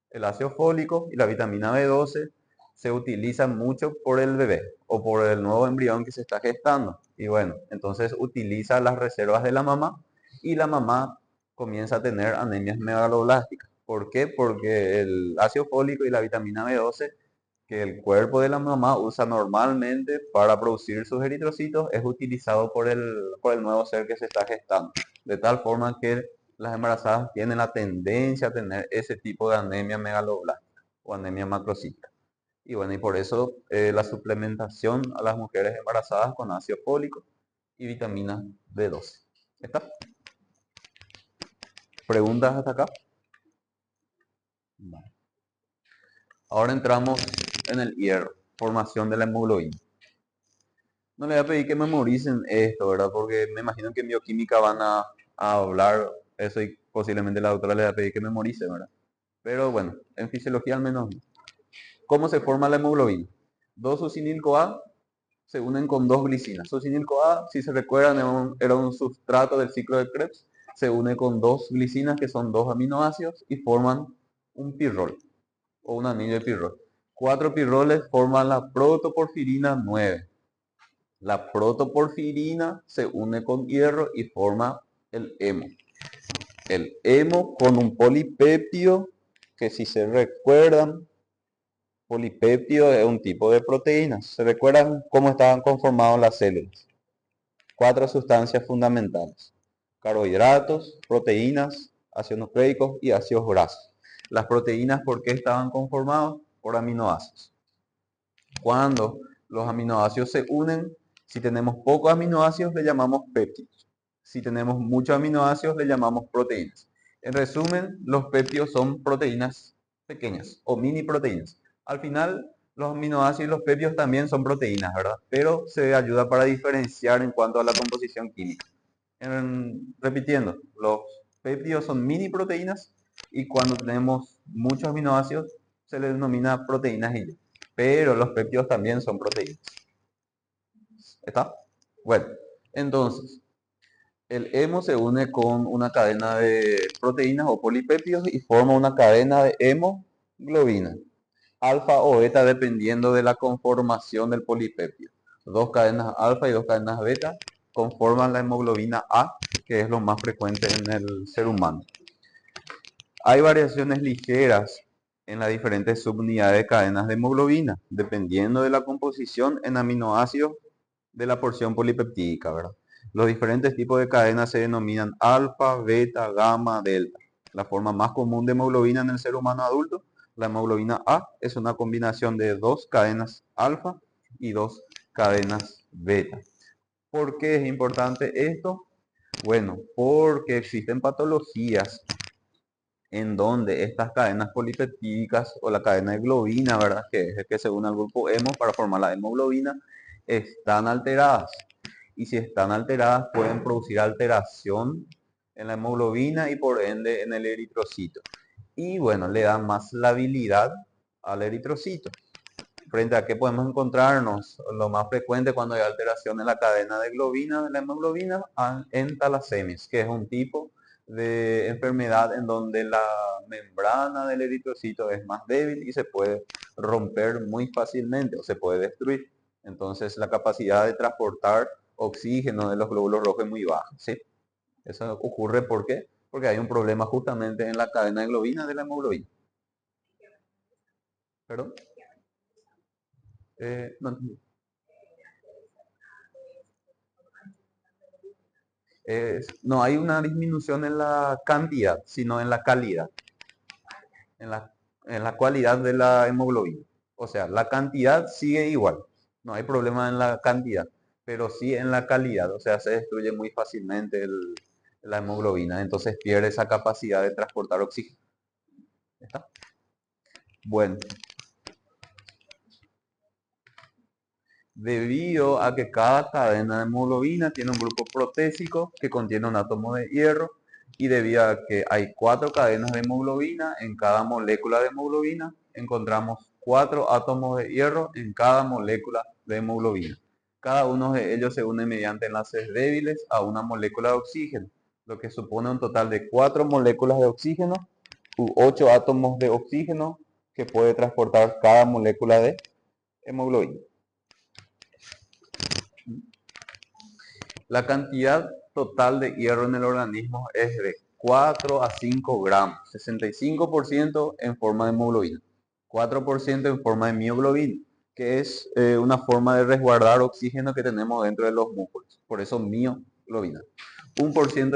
el ácido fólico y la vitamina B12 se utilizan mucho por el bebé o por el nuevo embrión que se está gestando. Y bueno, entonces utiliza las reservas de la mamá y la mamá comienza a tener anemias megaloblásticas. ¿Por qué? Porque el ácido fólico y la vitamina B12 que el cuerpo de la mamá usa normalmente para producir sus eritrocitos es utilizado por el nuevo ser que se está gestando. De tal forma que las embarazadas tienen la tendencia a tener ese tipo de anemia megaloblástica o anemia macrocítica. Y bueno, y por eso la suplementación a las mujeres embarazadas con ácido fólico y vitamina B12. ¿Está? ¿Preguntas hasta acá? Vale. Ahora entramos en el hierro, formación de la hemoglobina. No le voy a pedir que memoricen esto, ¿verdad? Porque me imagino que en bioquímica van a hablar eso y posiblemente la doctora le va a pedir que memorice, ¿verdad? Pero bueno, en fisiología al menos no. ¿Cómo se forma la hemoglobina? Dos succinil-CoA se unen con dos glicinas. Succinil-CoA, si se recuerdan, era un sustrato del ciclo de Krebs. Se une con dos glicinas que son dos aminoácidos y forman un pirrol o un anillo de pirrol. Cuatro pirroles forman la protoporfirina 9. La protoporfirina se une con hierro y forma el hemo. El hemo con un polipéptido, que si se recuerdan, polipéptido es un tipo de proteínas. ¿Se recuerdan cómo estaban conformadas las células? Cuatro sustancias fundamentales: carbohidratos, proteínas, ácidos nucleicos y ácidos grasos. Las proteínas, ¿por qué estaban conformadas? Por aminoácidos. Cuando los aminoácidos se unen, si tenemos pocos aminoácidos le llamamos péptidos. Si tenemos muchos aminoácidos le llamamos proteínas. En resumen, los péptidos son proteínas pequeñas o mini proteínas. Al final, los aminoácidos y los péptidos también son proteínas, ¿verdad? Pero se ayuda para diferenciar en cuanto a la composición química. Repitiendo, los péptidos son mini proteínas y cuando tenemos muchos aminoácidos se les denomina proteínas y pero los péptidos también son proteínas. ¿Está? Bueno, entonces, el hemo se une con una cadena de proteínas o polipéptidos y forma una cadena de hemoglobina, alfa o beta dependiendo de la conformación del polipéptido. Dos cadenas alfa y dos cadenas beta conforman la hemoglobina A, que es lo más frecuente en el ser humano. Hay variaciones ligeras en las diferentes subunidades de cadenas de hemoglobina, dependiendo de la composición en aminoácidos de la porción polipeptídica, ¿verdad? Los diferentes tipos de cadenas se denominan alfa, beta, gamma, delta. La forma más común de hemoglobina en el ser humano adulto, la hemoglobina A, es una combinación de dos cadenas alfa y dos cadenas beta. ¿Por qué es importante esto? Bueno, porque existen patologías en donde estas cadenas polipeptídicas o la cadena de globina, ¿verdad? Que es el que se une al grupo hemo para formar la hemoglobina, están alteradas. Y si están alteradas pueden producir alteración en la hemoglobina y por ende en el eritrocito. Y bueno, le dan más labilidad al eritrocito. Frente a qué podemos encontrarnos, lo más frecuente cuando hay alteración en la cadena de globina, de la hemoglobina, en talasemias, que es un tipo de enfermedad en donde la membrana del eritrocito es más débil y se puede romper muy fácilmente o se puede destruir. Entonces la capacidad de transportar oxígeno de los glóbulos rojos es muy baja, ¿sí? Eso ocurre ¿por qué? Porque hay un problema justamente en la cadena de globina de la hemoglobina. ¿Perdón? No entendí. No hay una disminución en la cantidad, sino en la calidad, en la, en la cualidad de la hemoglobina. O sea, la cantidad sigue igual, no hay problema en la cantidad, pero sí en la calidad, o sea, se destruye muy fácilmente la hemoglobina, entonces pierde esa capacidad de transportar oxígeno. ¿Está? Bueno, debido a que cada cadena de hemoglobina tiene un grupo protésico que contiene un átomo de hierro, y debido a que hay 4 cadenas de hemoglobina en cada molécula de hemoglobina, encontramos 4 átomos de hierro en cada molécula de hemoglobina. Cada uno de ellos se une mediante enlaces débiles a una molécula de oxígeno, lo que supone un total de 4 moléculas de oxígeno u 8 átomos de oxígeno que puede transportar cada molécula de hemoglobina. La cantidad total de hierro en el organismo es de 4 a 5 gramos, 65% en forma de hemoglobina, 4% en forma de mioglobina, que es una forma de resguardar oxígeno que tenemos dentro de los músculos, por eso mioglobina. 1%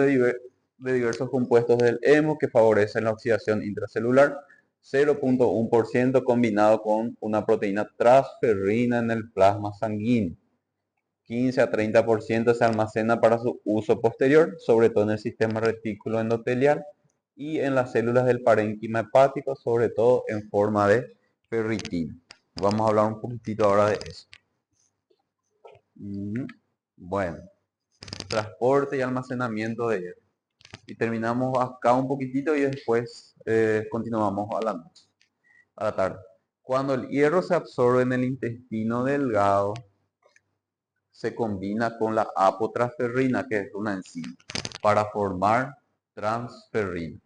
de diversos compuestos del hemo que favorecen la oxidación intracelular, 0.1% combinado con una proteína transferrina en el plasma sanguíneo. 15 a 30% se almacena para su uso posterior, sobre todo en el sistema retículo endotelial y en las células del parénquima hepático, sobre todo en forma de ferritina. Vamos a hablar un poquitito ahora de eso. Bueno, transporte y almacenamiento de hierro. Y terminamos acá un poquitito y después continuamos a la noche, a la tarde. Cuando el hierro se absorbe en el intestino delgado, se combina con la apotransferrina, que es una enzima, para formar transferrina,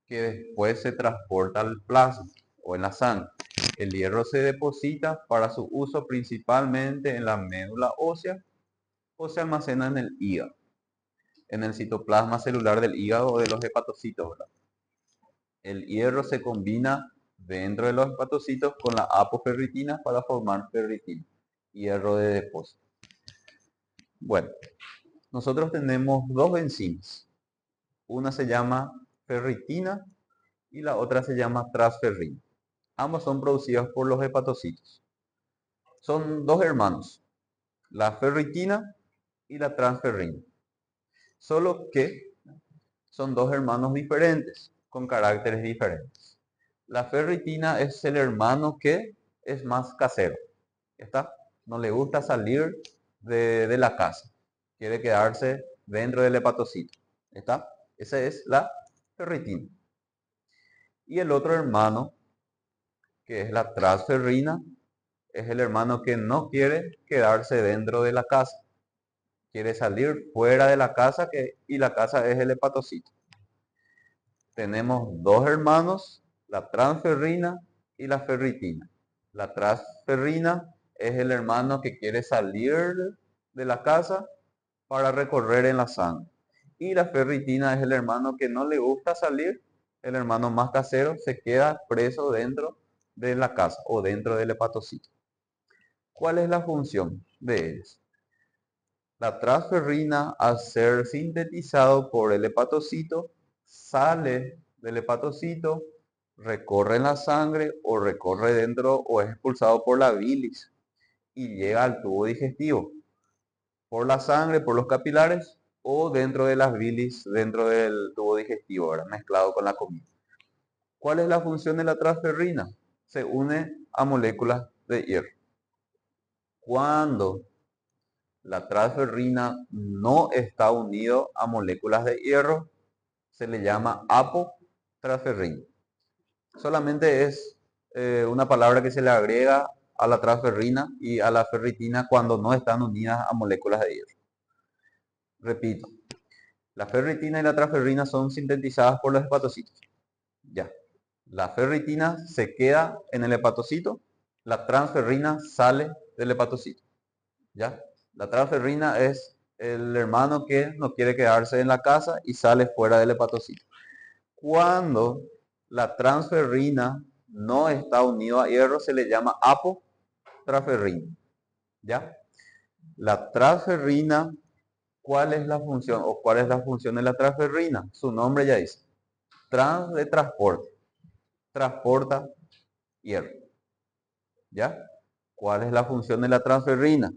que después se transporta al plasma o en la sangre. El hierro se deposita para su uso principalmente en la médula ósea o se almacena en el hígado, en el citoplasma celular del hígado o de los hepatocitos, ¿verdad? El hierro se combina dentro de los hepatocitos con la apoferritina para formar ferritina, hierro de depósito. Bueno, nosotros tenemos dos enzimas. Una se llama ferritina y la otra se llama transferrina. Ambos son producidos por los hepatocitos. Son dos hermanos, la ferritina y la transferrina. Solo que son dos hermanos diferentes, con caracteres diferentes. La ferritina es el hermano que es más casero. ¿Está? No le gusta salir de la casa. Quiere quedarse dentro del hepatocito. ¿Está? Esa es la ferritina. Y el otro hermano, que es la transferrina, es el hermano que no quiere quedarse dentro de la casa. Quiere salir fuera de la casa y la casa es el hepatocito. Tenemos dos hermanos, la transferrina y la ferritina. La transferrina es el hermano que quiere salir de la casa para recorrer en la sangre. Y la ferritina es el hermano que no le gusta salir, el hermano más casero, se queda preso dentro de la casa o dentro del hepatocito. ¿Cuál es la función de ellos? La transferrina, al ser sintetizado por el hepatocito, sale del hepatocito, recorre en la sangre o recorre dentro o es expulsado por la bilis y llega al tubo digestivo, por la sangre, por los capilares o dentro de las bilis, dentro del tubo digestivo, ¿verdad? Mezclado con la comida. ¿Cuál es la función de la transferrina? Se une a moléculas de hierro. Cuando la transferrina no está unido a moléculas de hierro, se le llama apotransferrina. Solamente es una palabra que se le agrega a la transferrina y a la ferritina cuando no están unidas a moléculas de hierro. Repito, la ferritina y la transferrina son sintetizadas por los hepatocitos. Ya. La ferritina se queda en el hepatocito, la transferrina sale del hepatocito. ¿Ya? La transferrina es el hermano que no quiere quedarse en la casa y sale fuera del hepatocito. Cuando la transferrina no está unido a hierro, se le llama apotransferrina. ¿Ya? La transferrina, ¿cuál es la función o cuál es la función de la transferrina? Su nombre ya dice. Trans de transporte. Transporta hierro. ¿Ya? ¿Cuál es la función de la transferrina?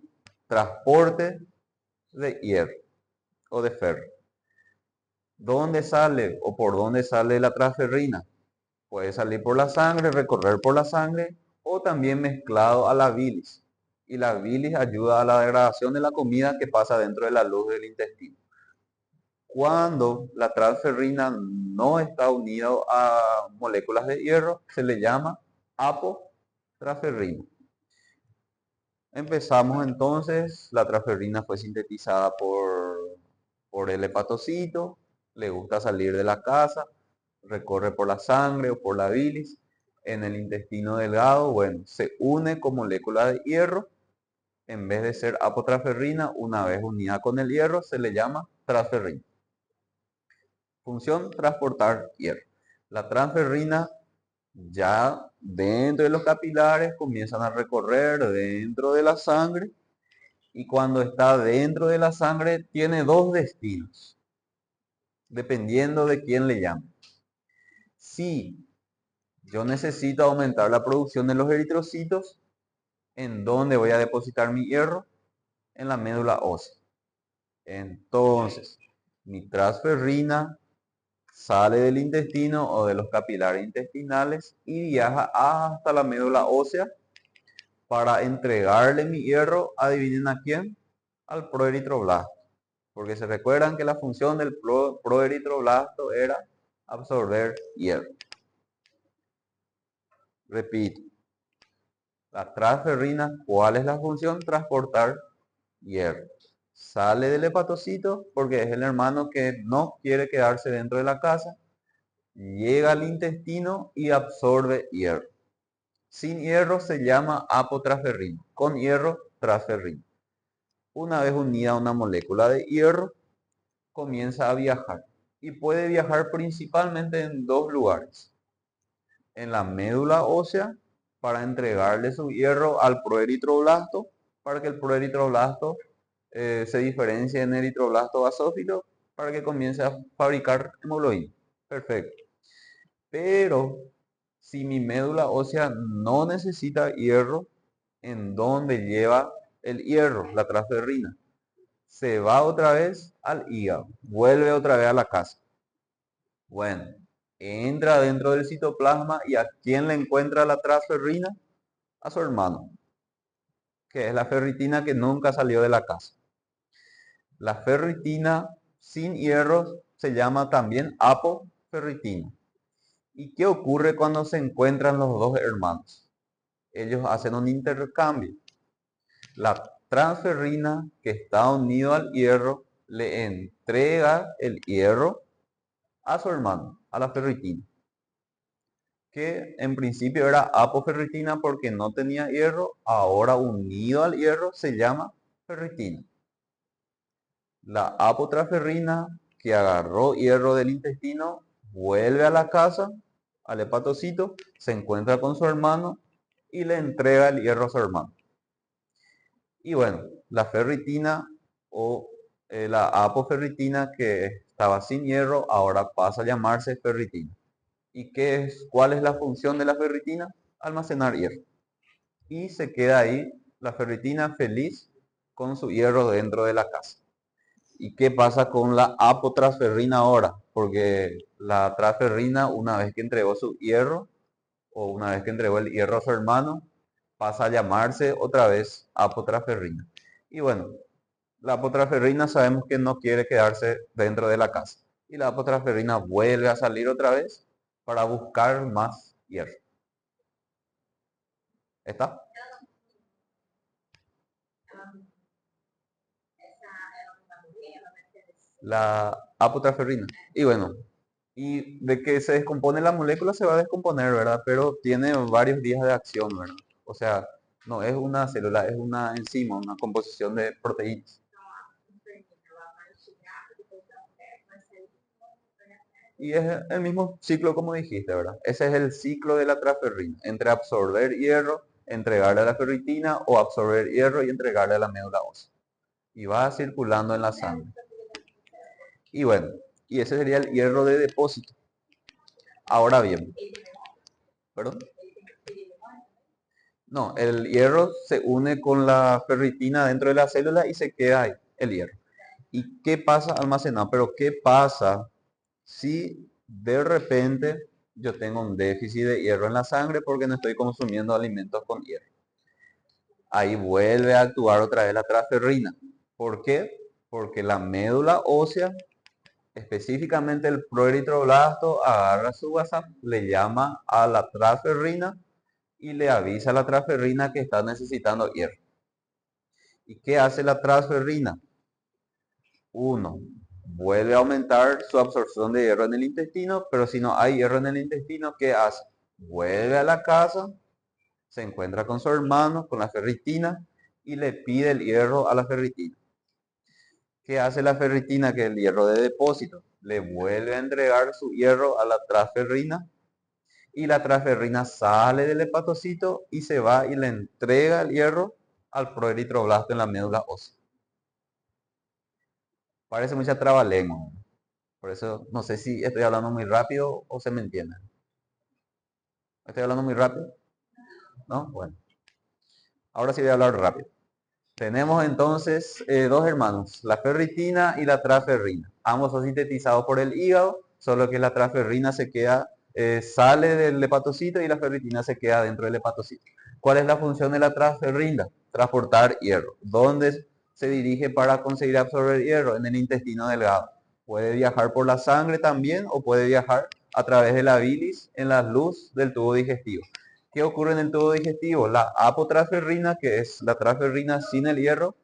Transporte de hierro o de ferro. ¿Dónde sale o por dónde sale la transferrina? Puede salir por la sangre, recorrer por la sangre o también mezclado a la bilis. Y la bilis ayuda a la degradación de la comida que pasa dentro de la luz del intestino. Cuando la transferrina no está unida a moléculas de hierro, se le llama apotransferrina. Empezamos entonces, la transferrina fue sintetizada por el hepatocito, le gusta salir de la casa, recorre por la sangre o por la bilis. En el intestino delgado, bueno, se une con molécula de hierro. En vez de ser apotransferrina, una vez unida con el hierro, se le llama transferrina. Función, transportar hierro. La transferrina ya dentro de los capilares comienzan a recorrer dentro de la sangre y cuando está dentro de la sangre tiene dos destinos, dependiendo de quién le llame. Si yo necesito aumentar la producción de los eritrocitos, ¿en dónde voy a depositar mi hierro? En la médula ósea. Entonces, mi transferrina sale del intestino o de los capilares intestinales y viaja hasta la médula ósea para entregarle mi hierro, adivinen a quién, al proeritroblasto. Porque se recuerdan que la función del proeritroblasto era absorber hierro. Repito, la transferrina, ¿cuál es la función? Transportar hierro. Sale del hepatocito porque es el hermano que no quiere quedarse dentro de la casa. Llega al intestino y absorbe hierro. Sin hierro se llama apotransferrina. Con hierro, transferrina. Una vez unida a una molécula de hierro, comienza a viajar. Y puede viajar principalmente en dos lugares. En la médula ósea, para entregarle su hierro al proeritroblasto, para que el proeritroblasto se diferencie en eritroblasto basófilo, para que comience a fabricar hemoglobina. Perfecto. Pero si mi médula ósea no necesita hierro, ¿en dónde lleva el hierro? La transferrina. Se va otra vez al hígado, vuelve otra vez a la casa. Bueno, entra dentro del citoplasma y ¿a quién le encuentra la transferrina? A su hermano, que es la ferritina que nunca salió de la casa. La ferritina sin hierro se llama también apoferritina. ¿Y qué ocurre cuando se encuentran los dos hermanos? Ellos hacen un intercambio. La transferrina que está unido al hierro le entrega el hierro a su hermano, a la ferritina, que en principio era apoferritina porque no tenía hierro, ahora unido al hierro se llama ferritina. La apotransferrina que agarró hierro del intestino vuelve a la casa, al hepatocito, se encuentra con su hermano y le entrega el hierro a su hermano. Y bueno, la ferritina o la apoferritina que estaba sin hierro ahora pasa a llamarse ferritina. ¿Y cuál es la función de la ferritina? Almacenar hierro. Y se queda ahí la ferritina feliz con su hierro dentro de la casa. ¿Y qué pasa con la apotransferrina ahora? Porque la transferrina, una vez que entregó su hierro, o una vez que entregó el hierro a su hermano, pasa a llamarse otra vez apotransferrina. Y bueno, la apotransferrina sabemos que no quiere quedarse dentro de la casa. Y la apotransferrina vuelve a salir otra vez para buscar más hierro. ¿Está? La apotransferrina. Y bueno, y de que se descompone la molécula se va a descomponer, ¿verdad? Pero tiene varios días de acción, ¿verdad? O sea, no es una célula, es una enzima, una composición de proteínas. Y es el mismo ciclo como dijiste, ¿verdad? Ese es el ciclo de la transferrina, entre absorber hierro, entregarle a la ferritina o absorber hierro y entregarle a la médula ósea. Y va circulando en la sangre. Y bueno, y ese sería el hierro de depósito. Ahora bien, ¿perdón? No, el hierro se une con la ferritina dentro de la célula y se queda ahí, el hierro. ¿Y qué pasa almacenado? Pero ¿qué pasa si de repente yo tengo un déficit de hierro en la sangre porque no estoy consumiendo alimentos con hierro. Ahí vuelve a actuar otra vez la transferrina. ¿Por qué? Porque la médula ósea, específicamente el proeritroblasto, agarra su WhatsApp, le llama a la transferrina y le avisa a la transferrina que está necesitando hierro. ¿Y qué hace la transferrina? Uno, vuelve a aumentar su absorción de hierro en el intestino, pero si no hay hierro en el intestino, ¿qué hace? Vuelve a la casa, se encuentra con su hermano, con la ferritina, y le pide el hierro a la ferritina. ¿Qué hace la ferritina? Que el hierro de depósito le vuelve a entregar su hierro a la transferrina, y la transferrina sale del hepatocito y se va y le entrega el hierro al proeritroblasto en la médula ósea. Parece mucha trabalengua. Por eso no sé si estoy hablando muy rápido o se me entiende. ¿Estoy hablando muy rápido? ¿No? Bueno. Ahora sí voy a hablar rápido. Tenemos entonces dos hermanos, la ferritina y la transferrina. Ambos son sintetizados por el hígado, solo que la transferrina se queda, sale del hepatocito y la ferritina se queda dentro del hepatocito. ¿Cuál es la función de la transferrina? Transportar hierro. ¿Dónde se dirige para conseguir absorber hierro? En el intestino delgado. Puede viajar por la sangre también o puede viajar a través de la bilis en la luz del tubo digestivo. ¿Qué ocurre en el tubo digestivo? La apotransferrina, que es la transferrina sin el hierro,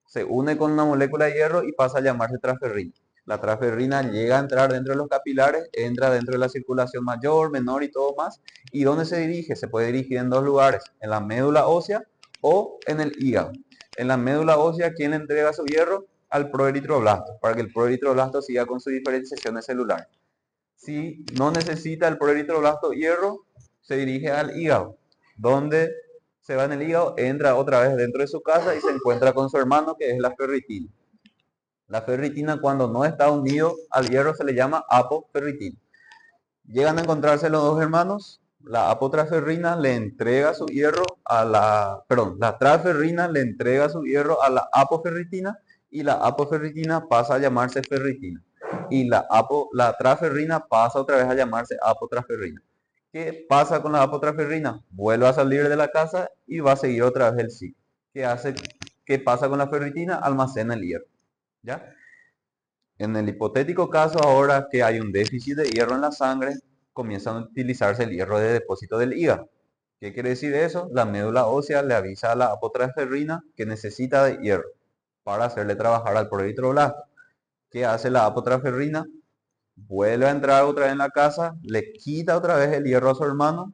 se une con una molécula de hierro y pasa a llamarse transferrina. La transferrina llega a entrar dentro de los capilares, entra dentro de la circulación mayor, menor y todo más. ¿Y dónde se dirige? Se puede dirigir en dos lugares, en la médula ósea o en el hígado. En la médula ósea, ¿quién le entrega su hierro? Al proeritroblasto, para que el proeritroblasto siga con sus diferenciaciones celulares. Si no necesita el proeritroblasto hierro, se dirige al hígado, donde se va en el hígado, entra otra vez dentro de su casa y se encuentra con su hermano, que es la ferritina. La ferritina, cuando no está unido al hierro, se le llama apoferritina. Llegan a encontrarse los dos hermanos, la apotransferrina le entrega su hierro a la transferrina le entrega su hierro a la apoferritina y la apoferritina pasa a llamarse ferritina. Y la transferrina pasa otra vez a llamarse apotransferrina. ¿Qué pasa con la apotransferrina? Vuelve a salir de la casa y va a seguir otra vez el ciclo. ¿Qué pasa con la ferritina? Almacena el hierro. ¿Ya? En el hipotético caso ahora que hay un déficit de hierro en la sangre, comienza a utilizarse el hierro de depósito del hígado. ¿Qué quiere decir eso? La médula ósea le avisa a la apotransferrina que necesita de hierro para hacerle trabajar al proeritroblasto. ¿Qué hace la apotransferina? Vuelve a entrar otra vez en la casa, le quita otra vez el hierro a su hermano,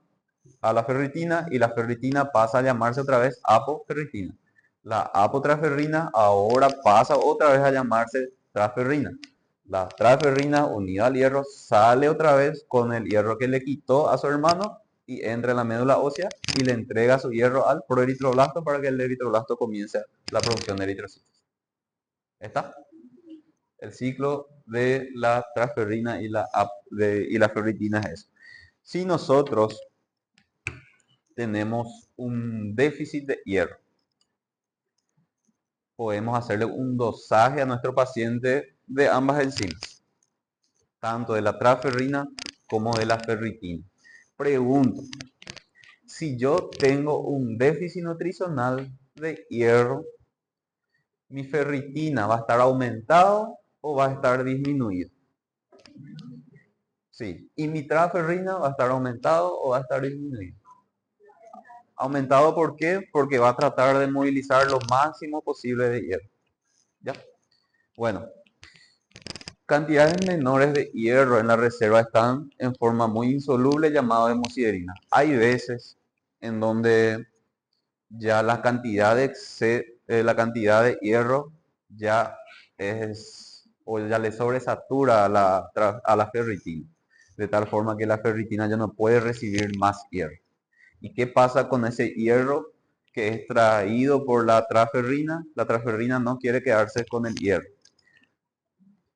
a la ferritina, y la ferritina pasa a llamarse otra vez apoferritina. La apotransferrina ahora pasa otra vez a llamarse transferrina. La transferrina unida al hierro sale otra vez con el hierro que le quitó a su hermano y entra en la médula ósea y le entrega su hierro al proeritroblasto para que el eritroblasto comience la producción de eritrocitos. ¿Está? El ciclo de la transferrina y la ferritina es eso. Si nosotros tenemos un déficit de hierro, podemos hacerle un dosaje a nuestro paciente de ambas enzimas, tanto de la transferrina como de la ferritina. Pregunto, si yo tengo un déficit nutricional de hierro, ¿mi ferritina va a estar aumentado o va a estar disminuido? Sí. ¿Y mi transferrina va a estar aumentado o va a estar disminuido? Aumentado, ¿por qué? Porque va a tratar de movilizar lo máximo posible de hierro. ¿Ya? Bueno, cantidades menores de hierro en la reserva están en forma muy insoluble llamada hemosiderina. Hay veces en donde ya la cantidad de hierro ya es o ya le sobresatura a la ferritina, de tal forma que la ferritina ya no puede recibir más hierro. ¿Y qué pasa con ese hierro que es traído por la transferrina? La transferrina no quiere quedarse con el hierro,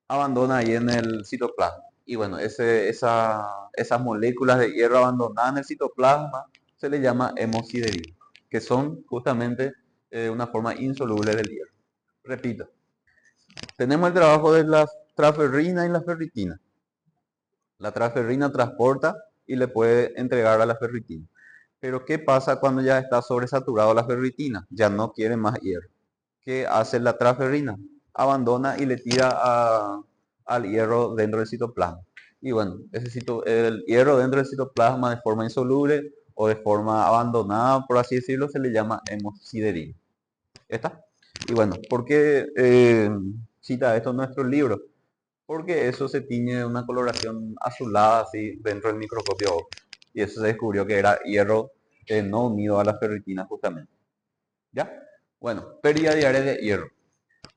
abandona ahí en el citoplasma. Y bueno, esas moléculas de hierro abandonadas en el citoplasma se le llama hemosiderina, que son justamente una forma insoluble del hierro. Repito, tenemos el trabajo de la transferrina y la ferritina. La transferrina transporta y le puede entregar a la ferritina. Pero ¿qué pasa cuando ya está sobresaturado la ferritina? Ya no quiere más hierro. ¿Qué hace la transferrina? Abandona y le tira al hierro dentro del citoplasma. Y bueno, el hierro dentro del citoplasma de forma insoluble o de forma abandonada, por así decirlo, se le llama hemosiderina. ¿Está? Y bueno, ¿por qué cita esto en nuestro libro? Porque eso se tiñe de una coloración azulada así dentro del microscopio. Y eso se descubrió que era hierro no unido a la ferritina justamente. ¿Ya? Bueno, pérdida diaria de hierro.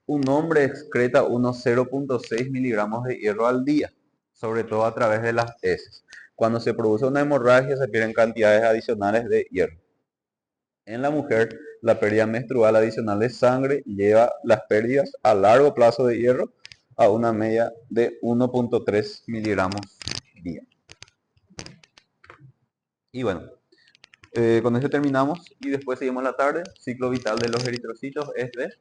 Un hombre excreta unos 0,6 miligramos de hierro al día, sobre todo a través de las heces. Cuando se produce una hemorragia se pierden cantidades adicionales de hierro. En la mujer, la pérdida menstrual adicional de sangre lleva las pérdidas a largo plazo de hierro a una media de 1,3 miligramos día. Y bueno, con esto terminamos y después seguimos la tarde. Ciclo vital de los eritrocitos es de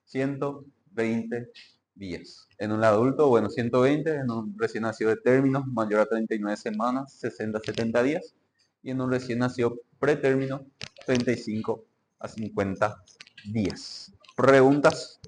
120 días. En un adulto, bueno, 120, en un recién nacido de término, mayor a 39 semanas, 60 a 70 días. Y en un recién nacido pretérmino, 35 a 50 días. ¿Preguntas?